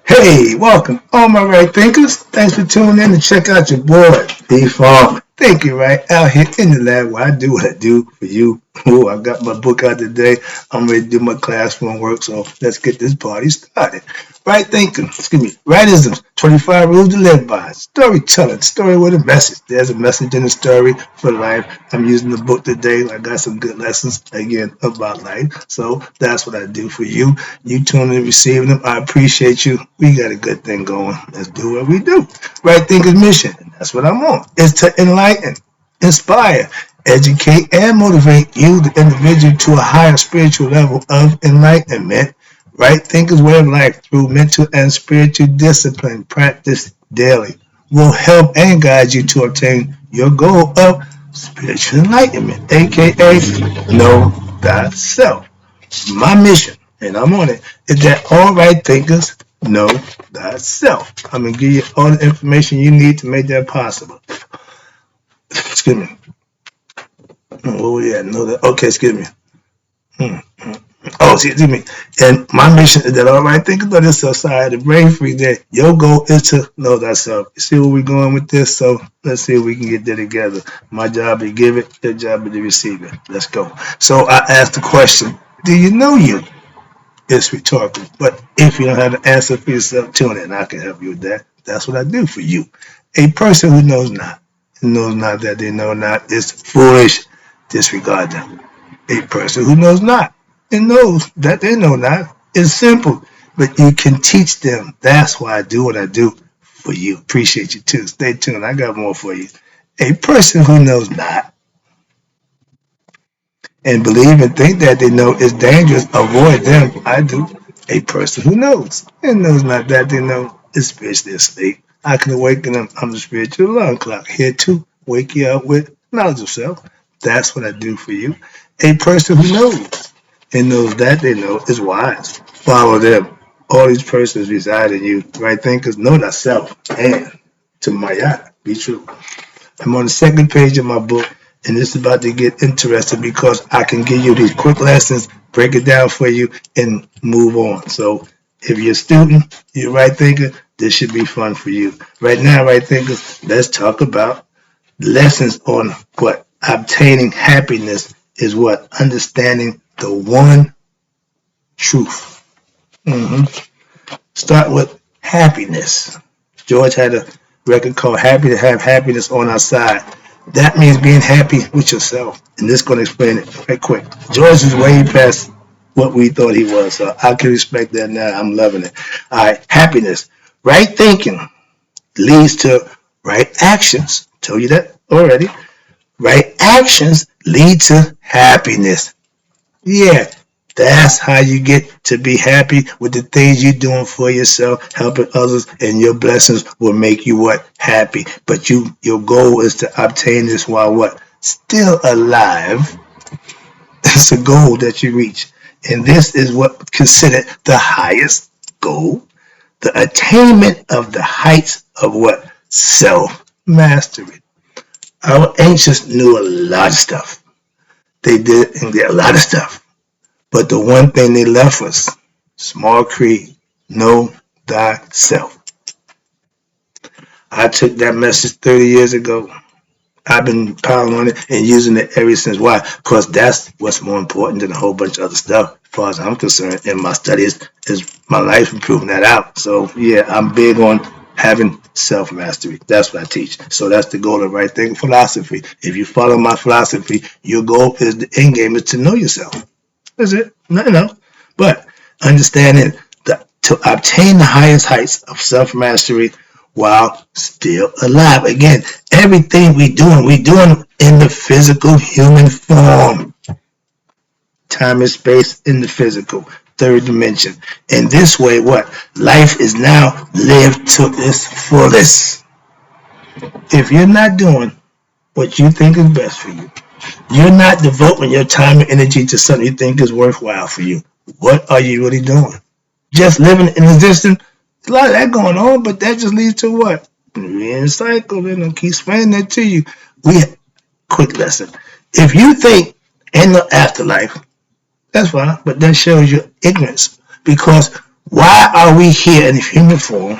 Hey, welcome, all my right thinkers. Thanks for tuning in to check out your boy, B Farm. Thank you, right? Out here in the lab where I do what I do for you. Ooh, I got my book out today. I'm ready to do my classroom work, so let's get this party started. Right thinking, rightisms, 25 rules to live by. Storytelling, story with a message. There's a message in the story for life. I'm using the book today. I got some good lessons, again, about life. So that's what I do for you. You tuning and receiving them. I appreciate you. We got a good thing going. Let's do what we do. Right Thinkers Mission, and that's what I'm on, is to enlighten, inspire, educate, and motivate you, the individual, to a higher spiritual level of enlightenment. Right Thinkers Way of Life through mental and spiritual discipline practiced daily will help and guide you to obtain your goal of spiritual enlightenment, aka know thyself. My mission, and I'm on it, is that all right thinkers know thyself. I'm gonna give you all the information you need to make that possible. Excuse me. Oh yeah, know that. Okay, excuse me. Hmm. Oh, excuse me. And my mission is that all right thinkers know this society, the brain free day. Your goal is to know thyself. You see where we're going with this? So let's see if we can get that together. My job is to give it, your job is to receive it. Let's go. So I asked the question, do you know you? It's rhetorical. But if you don't have the answer for yourself, tune in. I can help you with that. That's what I do for you. A person who knows not, and knows not that they know not, is foolish. Disregard them. A person who knows not and knows that they know not is simple. But you can teach them. That's why I do what I do for you. Appreciate you too. Stay tuned. I got more for you. A person who knows not and believe and think that they know is dangerous, avoid them. I do. A person who knows and knows not that they know is spiritually asleep. I can awaken them. I'm the spiritual alarm clock here to wake you up with knowledge of self. That's what I do for you. A person who knows and knows that they know is wise. Follow them. All these persons reside in you. Right thinkers know thyself and to Maya, be true. I'm on the second page of my book, and it's about to get interesting because I can give you these quick lessons, break it down for you, and move on. So if you're a student, you're a right thinker, this should be fun for you. Right now, right thinkers, let's talk about lessons on what obtaining happiness is, what understanding the one truth. hmm Start with happiness. George had a record called Happy to Have Happiness on Our Side. That means being happy with yourself. And this is going to explain it right quick. George is way past what we thought he was. So I can respect that now. I'm loving it. All right, happiness. Right thinking leads to right actions. Told you that already. Right actions lead to happiness. Yeah, that's how you get to be happy with the things you're doing for yourself, helping others, and your blessings will make you what? Happy. But your goal is to obtain this while what? Still alive. It's a goal that you reach. And this is what considered the highest goal. The attainment of the heights of what? Self-mastery. Our ancients knew a lot of stuff. They did and did a lot of stuff. But the one thing they left us, small creed, know thyself. I took that message 30 years ago. I've been piling on it and using it ever since. Why? Because that's what's more important than a whole bunch of other stuff. As far as I'm concerned, in my studies, is my life and proving that out. So yeah, I'm big on having self-mastery. That's what I teach. So that's the goal of right thinking philosophy. If you follow my philosophy, your goal is the end game is to know yourself. That's it. Nothing else. But understanding that to obtain the highest heights of self-mastery while still alive. Again, everything we doing in the physical human form. Time and space in the physical, third dimension. In this way, what? Life is now lived to its fullest. If you're not doing what you think is best for you, you're not devoting your time and energy to something you think is worthwhile for you. What are you really doing? Just living in existence. There's a lot of that going on, but that just leads to what? Being cycle, and I'll keep explaining that to you. Quick lesson. If you think in the afterlife, that's fine, but that shows your ignorance. Because Why are we here in human form?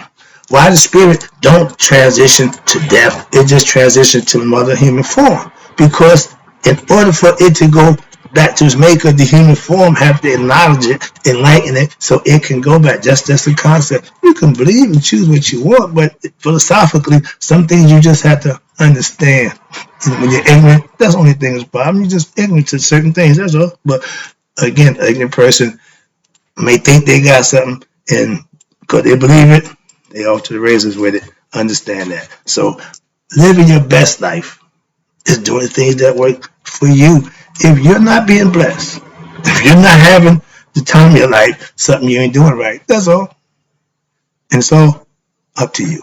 Why the spirit don't transition to death? It just transitions to another human form. Because in order for it to go back to its maker, the human form have to acknowledge it, enlighten it, so it can go back. That's the concept. You can believe and choose what you want, but philosophically, some things you just have to understand. And when you're ignorant, that's the only thing that's a problem. You're just ignorant to certain things, that's all. But again, an ignorant person may think they got something, and because they believe it, they off to the races with it. Understand that. So living your best life is doing things that work for you. If you're not being blessed, if you're not having the time of your life, something you ain't doing right. That's all. And it's all up to you.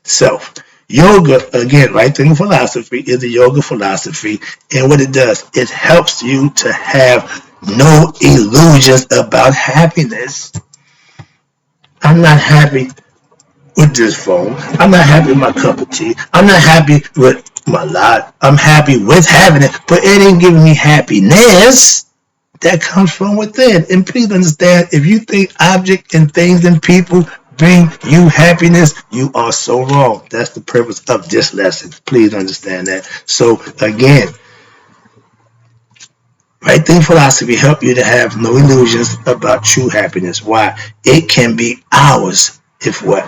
Self. Yoga, again, right thing philosophy is the yoga philosophy. And what it does, it helps you to have no illusions about happiness. I'm not happy with this phone. I'm not happy with my cup of tea. I'm not happy with my lot. I'm happy with having it, but it ain't giving me happiness. That comes from within. And please understand, if you think object and things and people bring you happiness, you are so wrong. That's the purpose of this lesson. Please understand that. So again, right thing philosophy help you to have no illusions about true happiness. Why? It can be ours if what?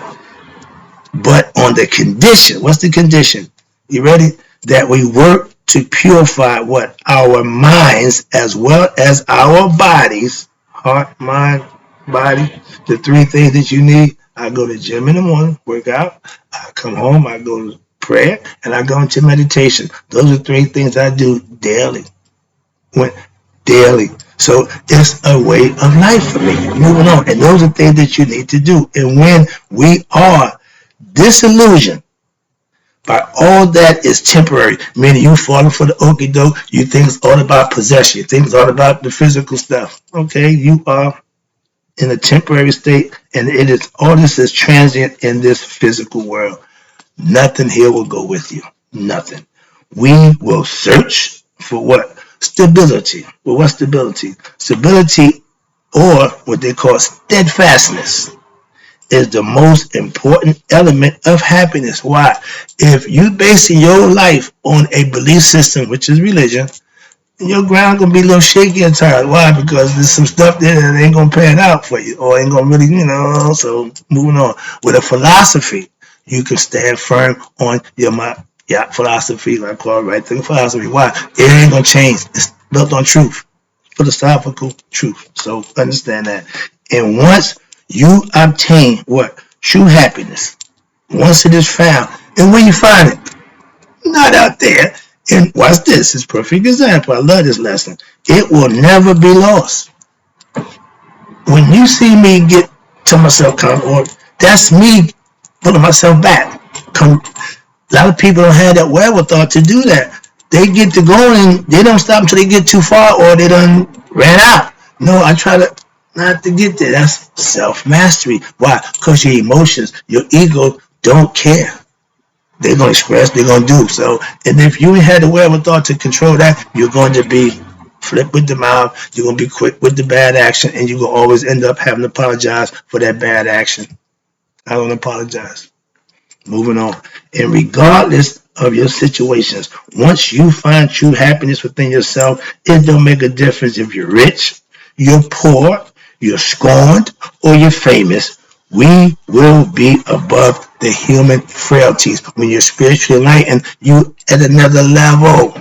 But on the condition, what's the condition? You ready? That we work to purify what? Our minds as well as our bodies. Heart, mind, body. The three things that you need. I go to the gym in the morning, work out. I come home, I go to prayer, and I go into meditation. Those are three things I do daily. Daily. So it's a way of life for me. Moving on. And those are things that you need to do. And when we are disillusioned by all that is temporary, meaning you falling for the okie doke, you think it's all about possession, you think it's all about the physical stuff. Okay, you are in a temporary state, and it is all this is transient in this physical world. Nothing here will go with you. Nothing. We will search for what? Stability. Well, what's stability? Stability, or what they call steadfastness, is the most important element of happiness. Why? If you basing your life on a belief system, which is religion, your ground gonna be a little shaky at times. Why? Because there's some stuff there that ain't gonna pan out for you, or ain't gonna really, So moving on with a philosophy, you can stand firm on your philosophy, like I call it right thing philosophy. Why? It ain't gonna change. It's built on truth, philosophical truth. So understand that. And once you obtain what? True happiness. Once it is found. And where you find it? Not out there. And watch this. It's a perfect example. I love this lesson. It will never be lost. When you see me get to myself, or that's me pulling myself back. A lot of people don't have that wherewithal to do that. They get to going, they don't stop until they get too far, or they done ran out. No, I try to not to get there. That's self-mastery. Why? Because your emotions, your ego don't care. They're going to express, they're going to do. So, and if you had the wherewithal to control that, you're going to be flip with the mouth, you're going to be quick with the bad action, and you're going to always end up having to apologize for that bad action. I don't apologize. Moving on. And regardless of your situations, once you find true happiness within yourself, it don't make a difference if you're rich, you're poor, you're scorned, or you're famous. We will be above the human frailties. When you're spiritually enlightened, you at another level.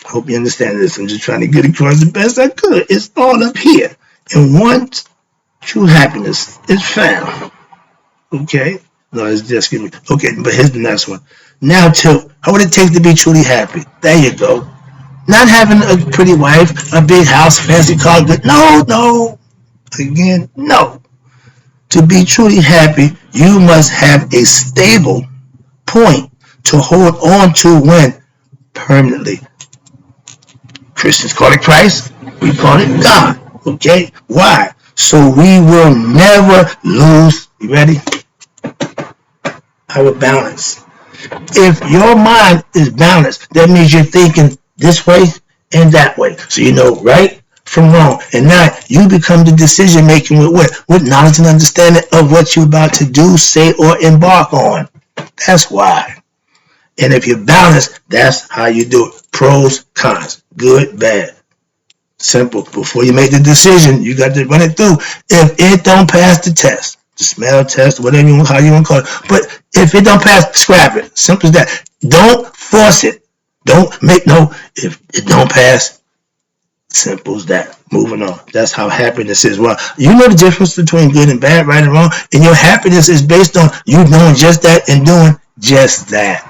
Hope you understand this. I'm just trying to get across the best I could. It's all up here. And once true happiness is found, okay? No, it's just, excuse me. Okay, but here's the next one. Now, how would it take to be truly happy? There you go. Not having a pretty wife, a big house, fancy car. No. Again, no. To be truly happy, you must have a stable point to hold on to when permanently. Christians call it Christ. We call it God. Okay? Why? So we will never lose. You ready? Our balance. If your mind is balanced, that means you're thinking this way and that way. So you know right from wrong. And now you become the decision making with what? With knowledge and understanding of what you're about to do, say, or embark on. That's why. And if you're balanced, that's how you do it. Pros, cons, good, bad. Simple. Before you make the decision, you got to run it through. If it don't pass the test, the smell test, whatever you want, how you want to call it. But if it don't pass, scrap it. Simple as that. Don't force it. Don't make no. If it don't pass, simple as that. Moving on. That's how happiness is. Well, you know the difference between good and bad, right and wrong, and your happiness is based on you knowing just that and doing just that.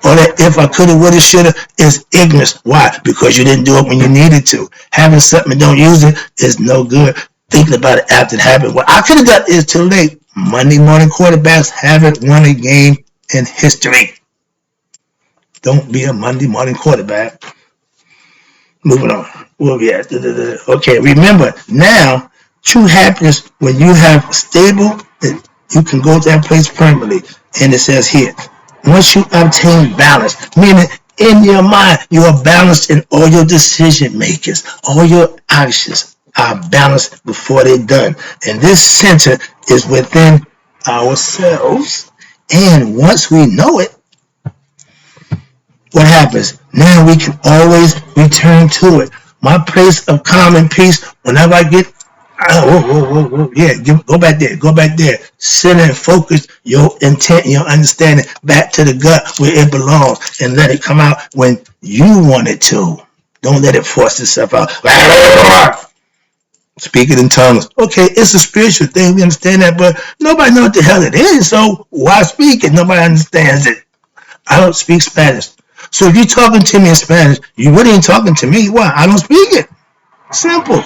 Or that if I coulda, woulda, shoulda is ignorance. Why? Because you didn't do it when you needed to. Having something and don't use it is no good. Thinking about it after it happened. What I could have done is too late. Monday morning quarterbacks haven't won a game in history. Don't be a Monday morning quarterback. Moving on. Where we at? Okay, remember now, true happiness when you have stable, you can go to that place permanently. And it says here, once you obtain balance, meaning in your mind, you are balanced in all your decision makings, all your actions are balanced before they're done. And this center is within ourselves. And once we know it, what happens? Now we can always return to it. My place of calm and peace, whenever I get, go back there. Center and focus your intent and your understanding back to the gut where it belongs and let it come out when you want it to. Don't let it force itself out. Speak it in tongues. Okay, it's a spiritual thing. We understand that, but nobody knows what the hell it is, so why speak it? Nobody understands it. I don't speak Spanish. So if you're talking to me in Spanish, you really ain't talking to me. Why? I don't speak it. Simple.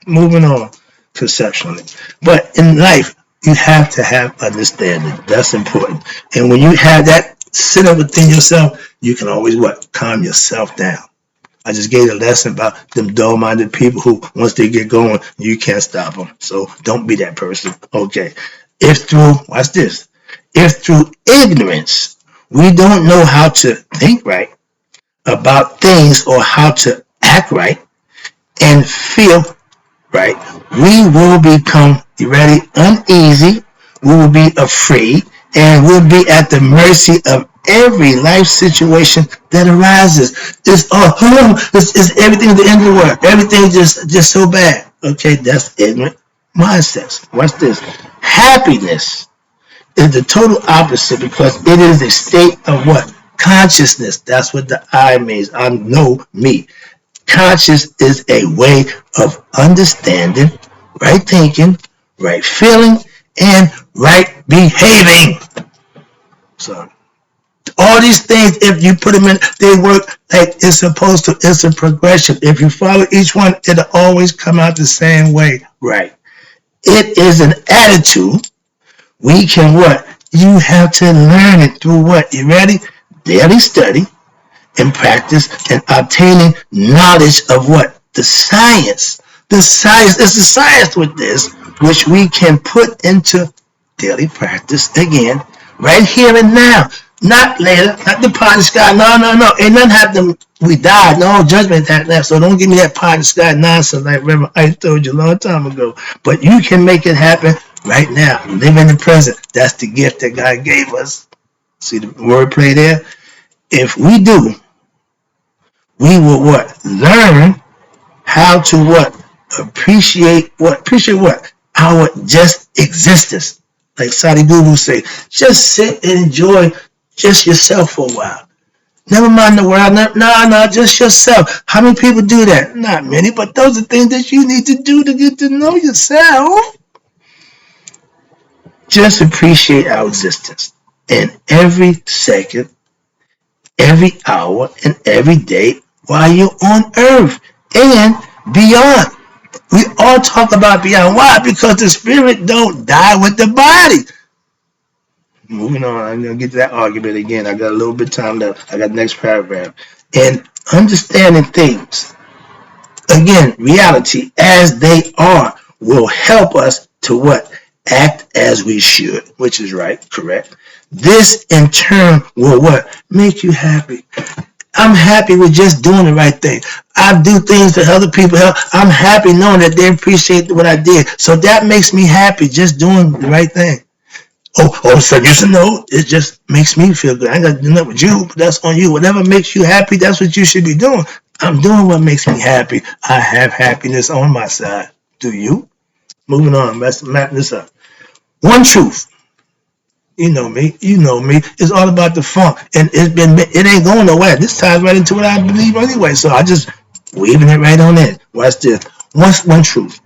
Moving on conceptually. But in life, you have to have understanding. That's important. And when you have that sit up within yourself, you can always what? Calm yourself down. I just gave a lesson about them dull-minded people who, once they get going, you can't stop them. So don't be that person. Okay. Watch this. If through ignorance, we don't know how to think right about things or how to act right and feel right, we will become, you ready, uneasy, we will be afraid, and we'll be at the mercy of every life situation that arises. It's everything at the end of the world. Everything just so bad. Okay, that's ignorant mindsets. Watch this. Happiness is the total opposite because it is a state of what? Consciousness. That's what the I means. I know me. Conscious is a way of understanding, right thinking, right feeling, and right behaving. So all these things, if you put them in, they work like it's supposed to. It's a progression. If you follow each one, it'll always come out the same way. Right. It is an attitude. We can what? You have to learn it through what? You ready? Daily study and practice and obtaining knowledge of what? The science. The science is the science with this, which we can put into daily practice again, right here and now. Not later, not the pie in the sky. No. Ain't nothing happened. We died. No judgment happened. So don't give me that pie in the sky nonsense like Reverend I told you a long time ago. But you can make it happen right now. Live in the present. That's the gift that God gave us. See the wordplay there? If we do, we will what? Learn how to what? Appreciate what? Appreciate what? Our just existence. Like Sadi Guru say, just sit and enjoy just yourself for a while. Never mind the world. No, just yourself. How many people do that? Not many, but those are things that you need to do to get to know yourself. Just appreciate our existence. And every second, every hour, and every day while you're on earth and beyond. We all talk about beyond. Why? Because the spirit don't die with the body. Moving on, I'm going to get to that argument again. I got a little bit of time left. I got the next paragraph. And understanding things, again, reality as they are will help us to what? Act as we should, which is right, correct. This in turn will what? Make you happy. I'm happy with just doing the right thing. I do things that other people help. I'm happy knowing that they appreciate what I did. So that makes me happy, just doing the right thing. Oh, so you should know, it just makes me feel good. I ain't got to do nothing with you, but that's on you. Whatever makes you happy, that's what you should be doing. I'm doing what makes me happy. I have happiness on my side. Do you? Moving on, let's map this up. One truth. You know me. You know me. It's all about the funk, and it ain't going nowhere. This ties right into what I believe anyway. So I just weaving it right on in. Watch this. One truth.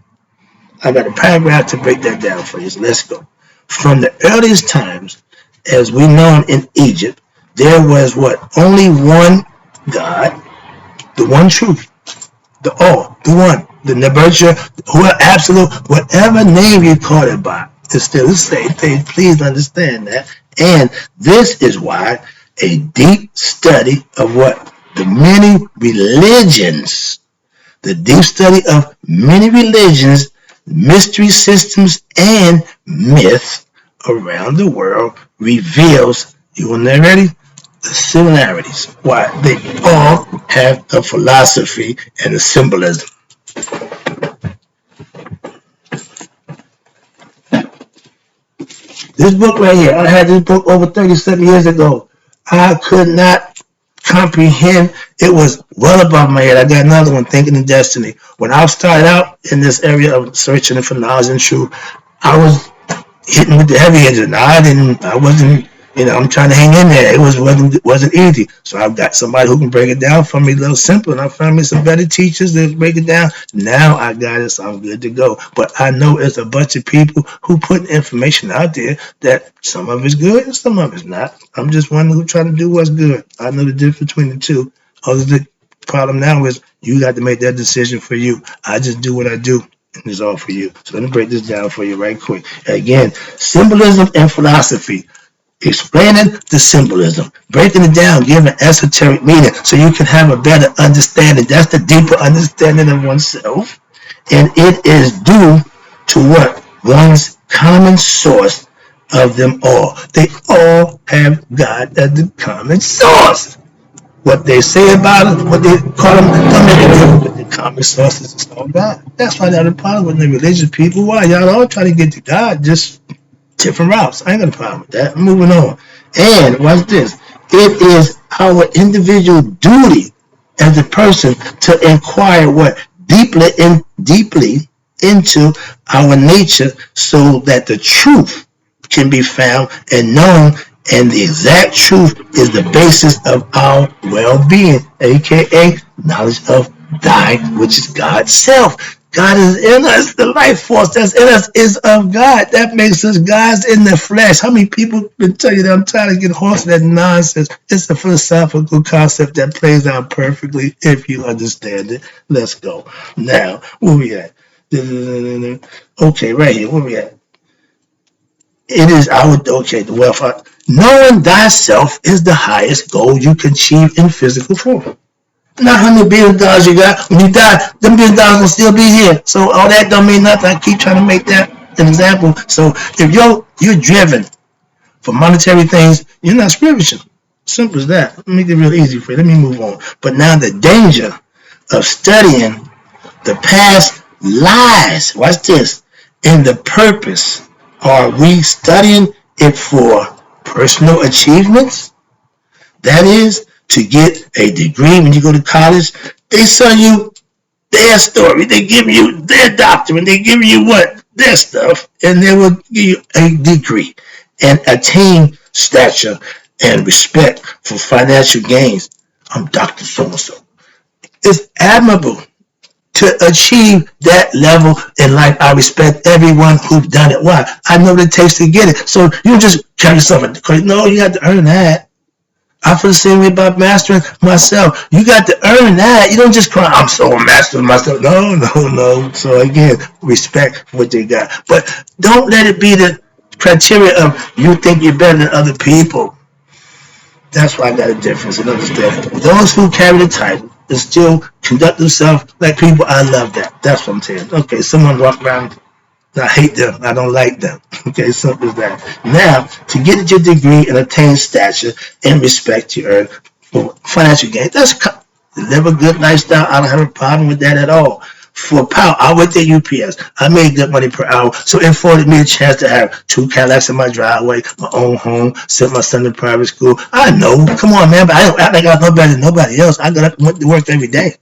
I got a paragraph to break that down for you. So let's go. From the earliest times, as we know in Egypt, there was what? Only one God, the one truth, the all, the one, the Nebuchadnezzar, who are absolute, whatever name you call it by, it's still the same thing. Please understand that. And this is why a deep study of what the many religions, the deep study of many religions, mystery systems, and myths around the world reveals, you want that ready? The similarities. Why? They all have a philosophy and a symbolism. This book right here, I had this book over 37 years ago. I could not comprehend. It was well above my head. I got another one, Thinking in Destiny. When I started out in this area of searching for knowledge and truth, I was hitting with the heavy hitters. I wasn't, I'm trying to hang in there. It wasn't easy. So I've got somebody who can break it down for me a little simple, and I found me some better teachers that break it down. Now I got it, so I'm good to go. But I know it's a bunch of people who put information out there that some of it's good and some of it's not. I'm just one who try to do what's good. I know the difference between the two. Other the problem now is you got to make that decision for you. I just do what I do. And it's all for you. So let me break this down for you right quick. Again, symbolism and philosophy. Explaining the symbolism, breaking it down, giving esoteric meaning so you can have a better understanding. That's the deeper understanding of oneself. And it is due to what? One's common source of them all. They all have God as the common source. What they say about it, what they call them, don't make it different, but the common sources is all God. That's why they're the problem with the religious people. Why? Y'all all try to get to God, just different routes. I ain't got a problem with that. I'm moving on. And watch this. It is our individual duty as a person to inquire what deeply into our nature so that the truth can be found and known, and the exact truth is the basis of our well-being, aka knowledge of thy, which is God's self. God is in us. The life force that's in us is of God. That makes us gods in the flesh. How many people can tell you that I'm trying to get horse that nonsense? It's a philosophical concept that plays out perfectly if you understand it. Let's go. Now, where we at? Okay, right here. Where we at? It is the wealth. Knowing thyself is the highest goal you can achieve in physical form. Not how many billion dollars you got. When you die, them billion dollars will still be here. So all that don't mean nothing. I keep trying to make that an example. So if you're driven for monetary things, you're not spiritual. Simple as that. Let me make it real easy for you. Let me move on. But now the danger of studying the past lies. Watch this. In the purpose. Are we studying it for personal achievements? That is, to get a degree when you go to college, they sell you their story. They give you their doctrine. They give you what? Their stuff. And they will give you a degree and attain stature and respect for financial gains. I'm Dr. So-and-so. It's admirable to achieve that level in life. I respect everyone who's done it. Why? I know what it takes to get it. So you just carry yourself. No, you have to earn that. I feel the same way about mastering myself. You got to earn that. You don't just cry, I'm so mastering myself. No. So again, respect for what they got. But don't let it be the criteria of you think you're better than other people. That's why I got a difference in understanding. Those who carry the title and still conduct themselves like people, I love that. That's what I'm saying. Okay, someone walk around, I hate them. I don't like them. Okay, simple as that. Now, to get your degree and attain stature and respect you earn, for financial gain. Live a good lifestyle. I don't have a problem with that at all. For power, I worked at UPS. I made good money per hour, so it afforded me a chance to have 2 Cadillacs in my driveway, my own home, send my son to private school. I know, come on, man, but I don't act like I know better than nobody else. I got up and went to work every day.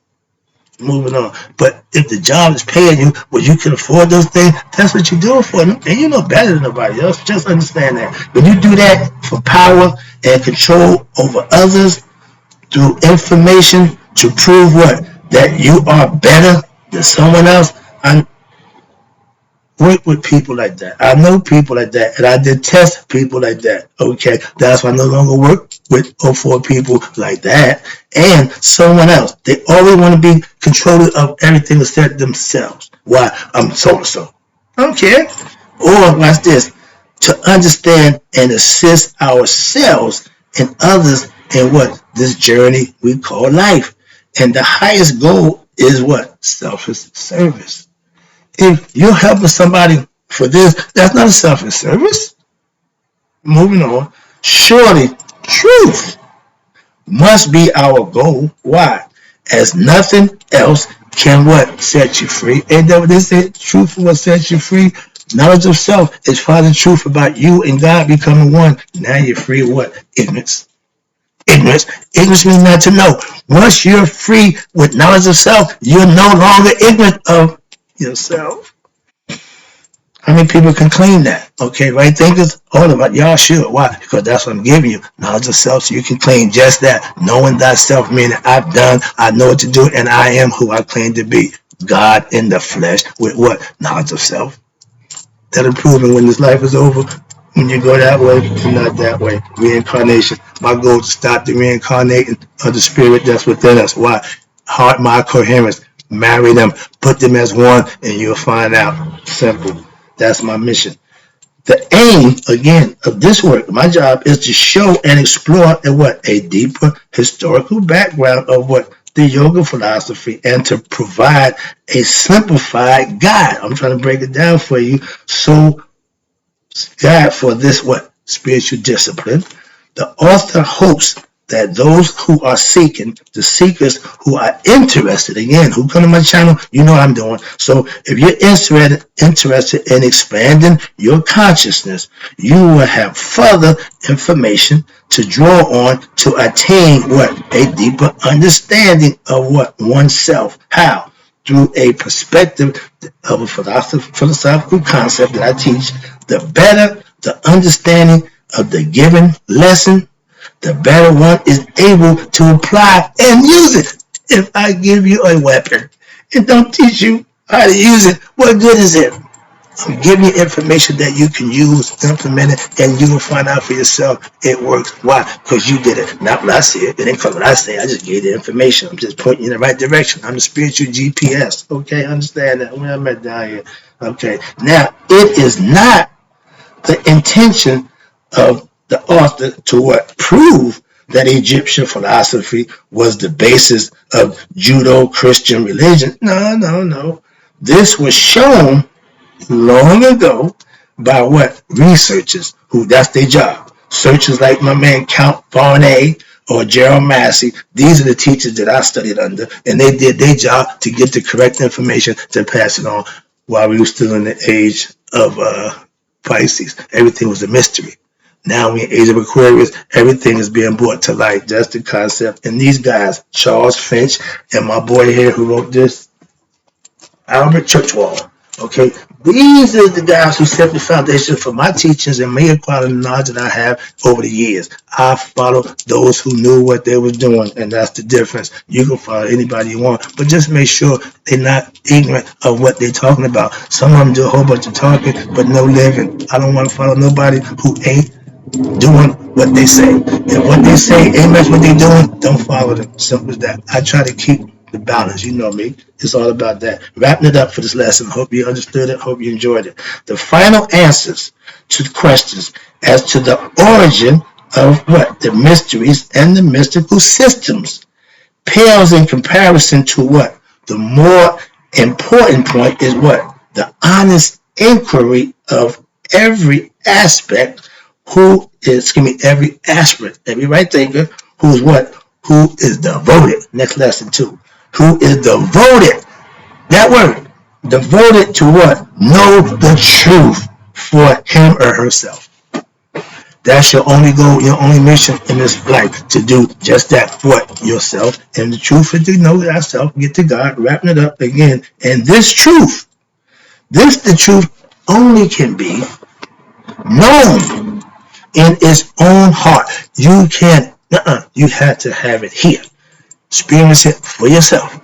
Moving on. But if the job is paying you, well, you can afford those things, that's what you do it for. And you know better than nobody else. Just understand that. When you do that for power and control over others through information to prove what? That you are better than someone else. I work with people like that. I know people like that, and I detest people like that. Okay, that's why I no longer work with or for people like that and someone else. They always want to be controller of everything except themselves. Why? I'm so and so. I don't care. Or watch this. To understand and assist ourselves and others in what this journey we call life. And the highest goal is what? Selfish service. If you're helping somebody for this, that's not a selfish service. Moving on. Surely, truth must be our goal. Why? As nothing else can what? Set you free. Ain't that what they say? Truth will set you free. Knowledge of self is finding truth about you and God becoming one. Now you're free of what? Ignorance. Ignorance. Ignorance means not to know. Once you're free with knowledge of self, you're no longer ignorant of yourself. How many people can claim that? Okay, right thinkers? All of it. Y'all should. Why? Because that's what I'm giving you. Knowledge of self, so you can claim just that. Knowing thyself, meaning I've done, I know what to do, and I am who I claim to be. God in the flesh with what? Knowledge of self. That'll prove it when this life is over. When you go that way, you're not that way. Reincarnation. My goal is to stop the reincarnating of the spirit that's within us. Why? Heart, mind, coherence. Marry them. Put them as one, and you'll find out. Simple. That's my mission. The aim, again, of this work, my job, is to show and explore a deeper historical background of what the yoga philosophy and to provide a simplified guide. I'm trying to break it down for you. So, guide for this spiritual discipline. The author hopes that those who are seeking, the seekers who are interested, again, who come to my channel, you know what I'm doing. So if you're interested in expanding your consciousness, you will have further information to draw on to attain a deeper understanding of oneself. How? Through a perspective of a philosophical concept that I teach, the better the understanding of the given lesson, the better one is able to apply and use it. If I give you a weapon and don't teach you how to use it, what good is it? I'm giving you information that you can use, implement it, and you will find out for yourself it works. Why? Because you did it. Not what I said. It ain't because what I say. I just gave the information. I'm just pointing you in the right direction. I'm the spiritual GPS. Okay, understand that. When I'm at down here. Okay. Now, it is not the intention of the author to prove that Egyptian philosophy was the basis of Judeo-Christian religion. No, no, no. This was shown long ago by researchers who that's their job. Searchers like my man Count Barnett or Gerald Massey. These are the teachers that I studied under, and they did their job to get the correct information to pass it on while we were still in the age of Pisces. Everything was a mystery. Now we're in the age of Aquarius. Everything is being brought to light. That's the concept. And these guys, Charles Finch and my boy here who wrote this, Albert Churchwell. Okay, these are the guys who set the foundation for my teachings and may acquire the knowledge that I have over the years. I follow those who knew what they were doing, and that's the difference. You can follow anybody you want, but just make sure they're not ignorant of what they're talking about. Some of them do a whole bunch of talking, but no living. I don't want to follow nobody who ain't doing what they say. If what they say ain't match what they doing, don't follow them. Simple as that. I try to keep the balance. You know me. It's all about that. Wrapping it up for this lesson. Hope you understood it. Hope you enjoyed it. The final answers to the questions as to the origin of the mysteries and the mystical systems pales in comparison to the more important point is the honest inquiry of every aspect every aspirant, every right thinker who's Who is devoted? Next lesson 2. Who is devoted? That word. Devoted to what? Know the truth for him or herself. That's your only goal, your only mission in this life, to do just that for yourself. And the truth is to know thyself, get to God, wrapping it up again. And this truth, the truth only can be known in its own heart. You can't, you have to have it here. Experience it for yourself.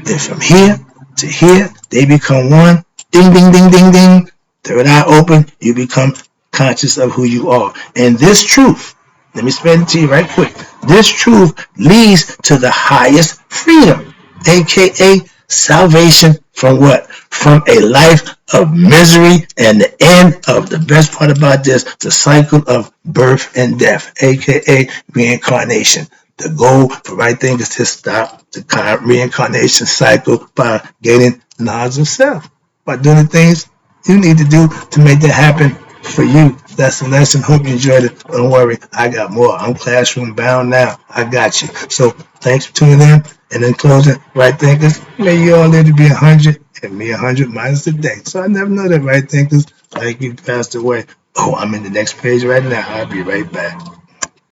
Then from here to here, they become one. Ding, ding, ding, ding, ding. Third eye open, you become conscious of who you are. And this truth, let me explain it to you right quick. This truth leads to the highest freedom, aka salvation from what? From a life of misery, and the end of the best part about this, the cycle of birth and death, aka reincarnation. The goal for right thing is to stop the reincarnation cycle by gaining knowledge of self, by doing the things you need to do to make that happen for you. That's the lesson. Hope you enjoyed it. Don't worry, I got more. I'm classroom bound now. I got you. So thanks for tuning in. And in closing, right thinkers, may you all live to be 100 and me 100 minus a day. So I never know that, right thinkers. Like you passed away. Oh, I'm in the next page right now. I'll be right back.